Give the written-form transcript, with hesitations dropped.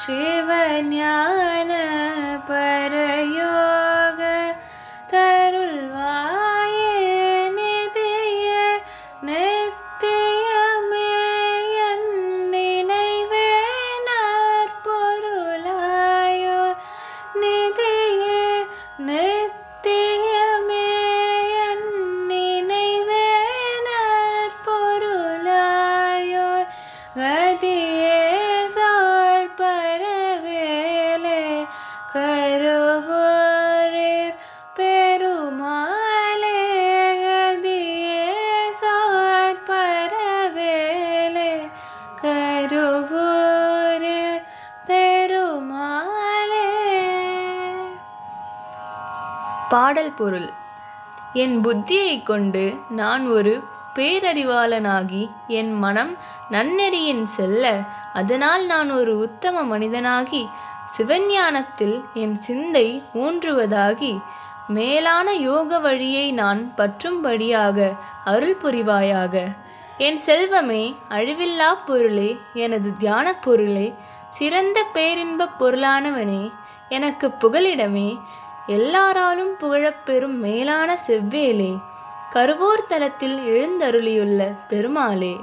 சிவஞான பரயோக தருள்வாயே நிதியே நித்தியமே என் நினைவே நற்பொருளாயோ நிதியே நித்தியமே என் நினைவே நற்பொருளாயோ கதியே சார் பரவேலே கருவோரேர் பெருமாளே கதியே சார் பரவேலே கருவோரேர் பெருமாளே. பாடல் பொருள். என் புத்தியைக் கொண்டு நான் ஒரு பேரறிவாளனாகி என் மனம் நன்னெறியின் செல்ல அதனால் நான் ஒரு உத்தம மனிதனாகி சிவஞானத்தில் என் சிந்தை ஊன்றுவதாகி மேலான யோக வழியை நான் பற்றும்படியாக அருள் புரிவாயாக. என் செல்வமே, அழிவில்லா பொருளே, எனது தியான பொருளே, சிறந்த பேரின்பப் பொருளானவனே, எனக்கு புகலிடமே, எல்லாராலும் புகழப்பெறும் மேலான செவ்வேலே, கருவூர் தலத்தில் எழுந்தருளியுள்ள பெருமாளே.